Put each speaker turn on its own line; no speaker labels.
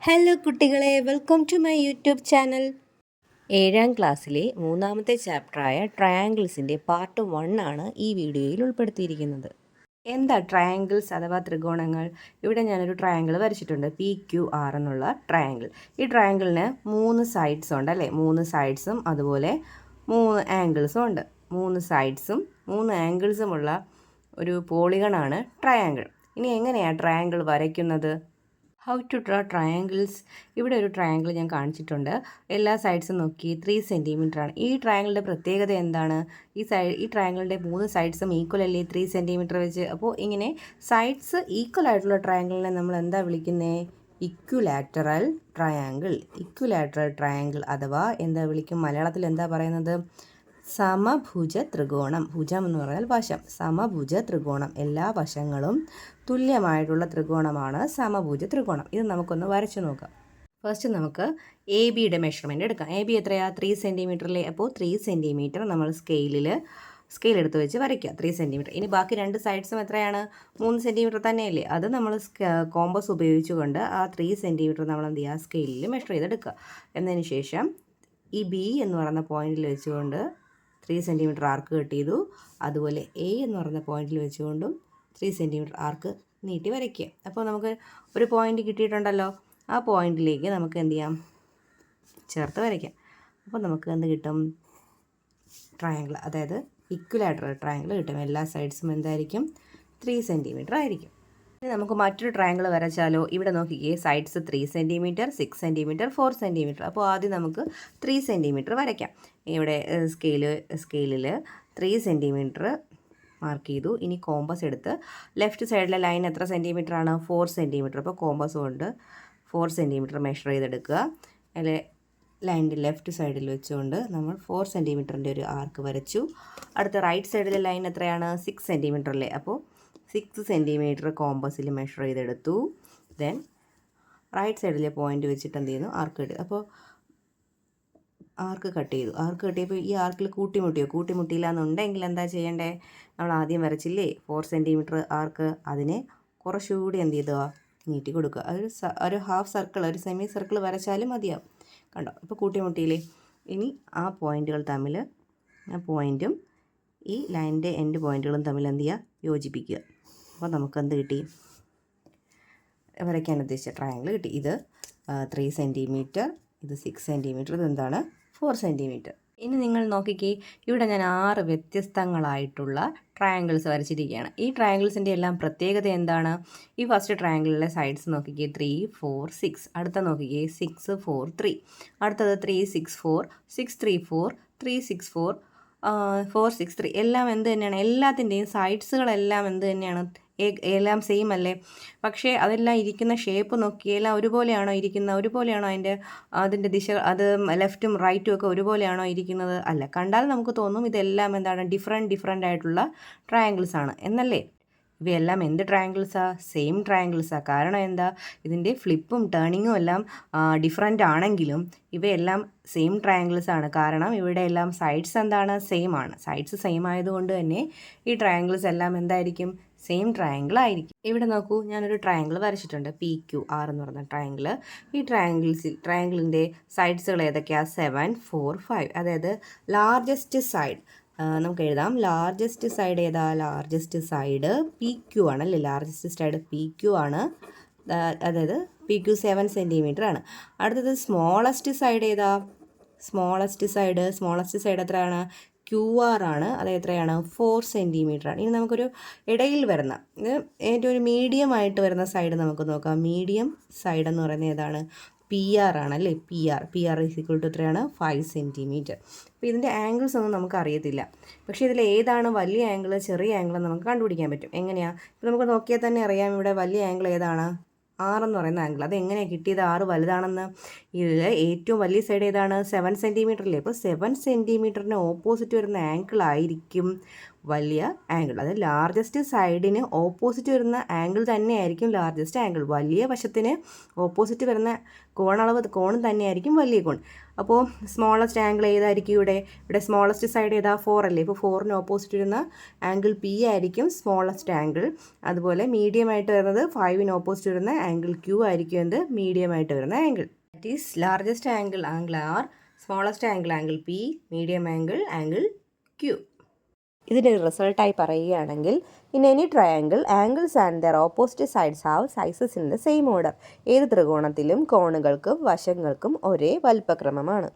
Hello കുട്ടികളെ, welcome to my YouTube channel. 7ാം ക്ലാസ്സിലെ 3ാമത്തെ ചാപ്റ്ററായ ട്രയാങ്കിൾസിൻ്റെ പാർട്ട് 1 ആണ് ഈ വീഡിയോയിൽ ഉൾപ്പെടുത്തിയിരിക്കുന്നത്. എന്താ ട്രയാങ്കിൾസ് അഥവാ ത്രികോണങ്ങൾ? ഇവിടെ ഞാനൊരു ട്രയാങ്കിൾ വരച്ചിട്ടുണ്ട്, PQR എന്നുള്ള ട്രയാങ്കിൾ. ഈ ട്രയാങ്കിളിന് 3 സൈഡ്സ് ഉണ്ട് അല്ലേ? 3 സൈഡ്സും അതുപോലെ 3 ആംഗിൾസും ഉണ്ട്. 3 സൈഡ്സും 3 ആംഗിൾസുമുള്ള ഒരു പോളിഗണാണ് ട്രയാങ്കിൾ. ഇനി എങ്ങനെയാണ് ട്രയാങ്കിൾ വരയ്ക്കുന്നത്? How to draw triangles. ഇവിടെ ഒരു ട്രയാങ്കിൾ ഞാൻ കാണിച്ചിട്ടുണ്ട്. എല്ലാ സൈഡ്സും നോക്കി 3 സെൻറ്റിമീറ്റർ ആണ്. ഈ ട്രയാങ്കിളിൻ്റെ പ്രത്യേകത എന്താണ്? ഈ ട്രയാങ്കിളിൻ്റെ 3 സൈഡ്സും ഈക്വൽ അല്ലേ 3 സെൻറ്റിമീറ്റർ വെച്ച്? അപ്പോൾ ഇങ്ങനെ സൈഡ്സ് ഈക്വൽ ആയിട്ടുള്ള ട്രയാങ്കിളിനെ നമ്മൾ എന്താ വിളിക്കുന്നത്? Equilateral triangle. ഇക്വിലാറ്ററൽ ട്രയാങ്കിൾ അഥവാ എന്താ വിളിക്കും? മലയാളത്തിൽ എന്താ പറയുന്നത്? സമഭുജ ത്രികോണം. ഭുജം എന്ന് പറഞ്ഞാൽ വശം. സമഭുജ ത്രികോണം. എല്ലാ വശങ്ങളും തുല്യമായിട്ടുള്ള ത്രികോണമാണ് സമഭുജ ത്രികോണം. ഇത് നമുക്കൊന്ന് വരച്ചു നോക്കാം. ഫസ്റ്റ് നമുക്ക് AB മെഷർമെൻറ്റ് എടുക്കാം. AB എത്രയാണ്? 3 സെൻറ്റിമീറ്ററിലെ. അപ്പോൾ 3 സെൻറ്റിമീറ്റർ നമ്മൾ സ്കെയിൽ എടുത്ത് വെച്ച് വരയ്ക്കുക. 3 സെൻറ്റിമീറ്റർ. ഇനി ബാക്കി 2 സൈഡ്സും എത്രയാണ്? 3 സെൻറ്റിമീറ്റർ തന്നെയല്ലേ? അത് നമ്മൾ കോമ്പസ് ഉപയോഗിച്ചുകൊണ്ട് ആ 3 സെൻറ്റിമീറ്റർ നമ്മൾ എന്ത് ചെയ്യുക? സ്കെയിലിൽ മെഷർ ചെയ്തെടുക്കുക. എന്നതിന് ശേഷം ഈ B എന്ന് പറയുന്ന പോയിന്റിൽ വെച്ചുകൊണ്ട് 3 സെൻറ്റിമീറ്റർ ആർക്ക് കട്ട് ചെയ്തു. അതുപോലെ A എന്ന് പറയുന്ന പോയിന്റിൽ വെച്ചുകൊണ്ടും 3 സെൻറ്റിമീറ്റർ ആർക്ക് നീട്ടി വരയ്ക്കുക. അപ്പോൾ നമുക്ക് ഒരു പോയിന്റ് കിട്ടിയിട്ടുണ്ടല്ലോ. ആ പോയിന്റിലേക്ക് നമുക്ക് എന്ത് ചെയ്യാം? ചേർത്ത് വരയ്ക്കാം. അപ്പോൾ നമുക്ക് എന്ത് കിട്ടും? ട്രയാങ്കിൾ, അതായത് ഇക്വിലാറ്ററൽ ട്രയാങ്കിൾ കിട്ടും. എല്ലാ സൈഡ്സും എന്തായിരിക്കും? 3 സെൻറ്റിമീറ്റർ ആയിരിക്കും. ഇനി നമുക്ക് മറ്റൊരു ട്രയാങ്കിൾ വരച്ചാലോ? ഇവിടെ നോക്കിക്കേ, സൈഡ്സ് 3 സെൻറ്റിമീറ്റർ, 6 സെൻറ്റിമീറ്റർ, 4 സെൻറ്റിമീറ്റർ. അപ്പോൾ ആദ്യം നമുക്ക് 3 സെൻറ്റിമീറ്റർ വരയ്ക്കാം. ഇവിടെ സ്കെയിലിൽ 3 സെൻറ്റിമീറ്റർ മാർക്ക് ചെയ്തു. ഇനി കോമ്പസ് എടുത്ത് ലെഫ്റ്റ് സൈഡിലെ ലൈൻ എത്ര സെൻറ്റിമീറ്റർ ആണ്? 4 സെൻറ്റിമീറ്റർ. അപ്പോൾ കോമ്പസ് കൊണ്ട് 4 സെൻറ്റിമീറ്റർ മെഷർ ചെയ്തെടുക്കുക. അതിൽ ലൈനിൻ്റെ ലെഫ്റ്റ് സൈഡിൽ വെച്ചുകൊണ്ട് നമ്മൾ 4 സെൻറ്റിമീറ്ററിൻ്റെ ഒരു ആർക്ക് വരച്ചു. അടുത്ത റൈറ്റ് സൈഡിലെ ലൈൻ എത്രയാണ്? 6 സെൻറ്റിമീറ്റർ അല്ലേ? അപ്പോൾ 6 സെൻറ്റിമീറ്റർ കോമ്പസിൽ മെഷർ ചെയ്തെടുത്തു. ദെൻ റൈറ്റ് സൈഡിലെ പോയിന്റ് വെച്ചിട്ട് എന്ത് ചെയ്യുന്നു? ആർക്ക് കട്ട്. അപ്പോൾ ആർക്ക് കട്ട് ചെയ്തു. ആർക്ക് കട്ട് ചെയ്തപ്പോൾ ഈ ആർക്കിൽ കൂട്ടിമുട്ടിയില്ല എന്നുണ്ടെങ്കിൽ എന്താ ചെയ്യേണ്ടേ? നമ്മൾ ആദ്യം വരച്ചില്ലേ 4 സെൻറ്റിമീറ്റർ ആർക്ക്, അതിനെ കുറച്ചുകൂടി എന്ത് ചെയ്തുക? നീട്ടി കൊടുക്കുക. ഒരു ഹാഫ് സർക്കിൾ, ഒരു സെമി സർക്കിൾ വരച്ചാലും മതിയാവും. കണ്ടോ? ഇപ്പോൾ കൂട്ടിമുട്ടിയില്ലേ? ഇനി ആ പോയിന്റുകൾ തമ്മിൽ, ആ പോയിന്റും ഈ ലൈനിൻ്റെ എൻഡ് പോയിന്റുകളും തമ്മിൽ എന്ത് ചെയ്യുക? യോജിപ്പിക്കുക. അപ്പോൾ നമുക്ക് എന്ത് കിട്ടി? വരയ്ക്കാൻ ഉദ്ദേശിച്ച ട്രയാങ്കിൾ കിട്ടി. ഇത് 3 സെൻറ്റിമീറ്റർ, ഇത് 6 സെൻറ്റിമീറ്റർ, ഇതെന്താണ്? 4 സെൻറ്റിമീറ്റർ. ഇനി നിങ്ങൾ നോക്കിക്കേ, ഇവിടെ ഞാൻ 6 വ്യത്യസ്തങ്ങളായിട്ടുള്ള ട്രയാങ്കിൾസ് വരച്ചിരിക്കുകയാണ്. ഈ ട്രയാങ്കിൾസിൻ്റെ എല്ലാം പ്രത്യേകത എന്താണ്? ഈ ഫസ്റ്റ് ട്രയാങ്കിളിലെ സൈഡ്സ് നോക്കിക്കേ, 3, 4, 6. അടുത്ത നോക്കിക്കേ, 6, 4, 3. അടുത്തത് 3, 6, 4, 6, 3, 4, 3, 6, 4, 4, 6, 3. എല്ലാം എന്ത് തന്നെയാണ്? എല്ലാത്തിൻ്റെയും സൈഡ്സുകളെല്ലാം എന്ത് തന്നെയാണ്? എല്ലാം സെയിം അല്ലേ? പക്ഷേ അതെല്ലാം ഇരിക്കുന്ന ഷേപ്പ് നോക്കി, എല്ലാം ഒരുപോലെയാണോ ഇരിക്കുന്നത്? ഒരുപോലെയാണോ അതിൻ്റെ ദിശ? അത് ലെഫ്റ്റും റൈറ്റും ഒക്കെ ഒരുപോലെയാണോ ഇരിക്കുന്നത്? അല്ല. കണ്ടാൽ നമുക്ക് തോന്നും ഇതെല്ലാം എന്താണ്? ഡിഫറെൻ്റ് ആയിട്ടുള്ള ട്രയാങ്കിൾസ് ആണ് എന്നല്ലേ? ഇവയെല്ലാം എന്ത് ട്രയാങ്കിൾസാണ്? സെയിം ട്രയാങ്കിൾസാണ്. കാരണം എന്താ? ഇതിൻ്റെ ഫ്ലിപ്പും ടേണിങ്ങും എല്ലാം ഡിഫറെൻ്റ് ആണെങ്കിലും ഇവയെല്ലാം സെയിം ട്രയാങ്കിൾസ് ആണ്. കാരണം ഇവിടെ എല്ലാം സൈഡ്സ് എന്താണ്? സെയിം ആണ്. സൈഡ്സ് സെയിം ആയതുകൊണ്ട് തന്നെ ഈ ട്രയാങ്കിൾസ് എല്ലാം എന്തായിരിക്കും? സെയിം ട്രയാങ്കിൾ ആയിരിക്കും. ഇവിടെ നോക്കൂ, ഞാനൊരു ട്രയാങ്കിൾ വരച്ചിട്ടുണ്ട്, PQR എന്ന് പറയുന്ന ട്രയാങ്കിൾ. ഈ ട്രയാങ്കിളിൻ്റെ സൈഡ്സുകൾ ഏതൊക്കെയാണ്? 7, 4, 5. അതായത് ലാർജസ്റ്റ് സൈഡ് നമുക്ക് എഴുതാം. ലാർജസ്റ്റ് സൈഡ് ഏതാ? ലാർജസ്റ്റ് സൈഡ് PQ ആണ് അല്ലേ? ലാർജസ്റ്റ് സൈഡ് PQ ആണ്. അതായത് PQ 7 സെൻറ്റിമീറ്റർ ആണ്. അടുത്തത് സ്മോളസ്റ്റ് സൈഡ് ഏതാ? സ്മോളസ്റ്റ് സൈഡ് എത്രയാണ്? QR ആണ്. അത് എത്രയാണ്? 4 സെൻറ്റിമീറ്റർ ആണ്. ഇനി നമുക്കൊരു ഇടയിൽ വരുന്ന, ഏറ്റവും ഒരു മീഡിയം ആയിട്ട് വരുന്ന സൈഡ് നമുക്ക് നോക്കാം. മീഡിയം സൈഡ് എന്ന് പറയുന്നത് ഏതാണ്? PR ആണ് അല്ലേ? PR ഈസ് ഈക്വൽ ടു എത്രയാണ്? 5 സെൻറ്റിമീറ്റർ. അപ്പോൾ ഇതിൻ്റെ ആംഗിൾസ് ഒന്നും നമുക്ക് അറിയത്തില്ല. പക്ഷേ ഇതിൽ ഏതാണ് വലിയ ആംഗിൾ, ചെറിയ ആംഗിൾ നമുക്ക് കണ്ടുപിടിക്കാൻ പറ്റും. എങ്ങനെയാണ്? ഇപ്പോൾ നമുക്ക് നോക്കിയാൽ തന്നെ അറിയാം ഇവിടെ വലിയ ആംഗിൾ ഏതാണ്? 6 എന്ന് പറയുന്ന ആംഗിൾ. അത് എങ്ങനെയാണ് കിട്ടിയത് 6 വലുതാണെന്ന്? ഇതിൽ ഏറ്റവും വലിയ സൈഡ് ഏതാണ്? 7 സെൻറ്റിമീറ്റർ അല്ലേ? അപ്പോൾ 7 സെൻറ്റിമീറ്ററിന് ഓപ്പോസിറ്റ് വരുന്ന ആംഗിൾ ആയിരിക്കും വലിയ ആംഗിൾ. അത് ലാർജസ്റ്റ് സൈഡിന് ഓപ്പോസിറ്റ് വരുന്ന ആംഗിൾ തന്നെയായിരിക്കും ലാർജസ്റ്റ് ആംഗിൾ. വലിയ വശത്തിന് ഓപ്പോസിറ്റ് വരുന്ന കോൺ തന്നെയായിരിക്കും വലിയ കോൺ. അപ്പോൾ സ്മോളസ്റ്റ് ആംഗിൾ ഏതായിരിക്കും? ഇവിടെ സ്മോളസ്റ്റ് സൈഡ് ഏതാ? 4 അല്ലേ? ഇപ്പോൾ 4ന് ഓപ്പോസിറ്റ് വരുന്ന ആംഗിൾ പി ആയിരിക്കും സ്മോളസ്റ്റ് ആംഗിൾ. അതുപോലെ മീഡിയം ആയിട്ട് വരുന്നത് 5ന് ഓപ്പോസിറ്റ് വരുന്ന ആംഗിൾ ക്യൂ ആയിരിക്കും എന്ത്? മീഡിയം ആയിട്ട് വരുന്ന angle. That is largest angle R, smallest angle P, medium angle Q. ഇതിൻ്റെ റിസൾട്ടായി പറയുകയാണെങ്കിൽ in any triangle angles and their opposite sides have sizes in the same order. ഏത് ത്രികോണത്തിലും കോണുകൾക്കും വശങ്ങൾക്കും ഒരേ വലുപ്പക്രമമാണ്.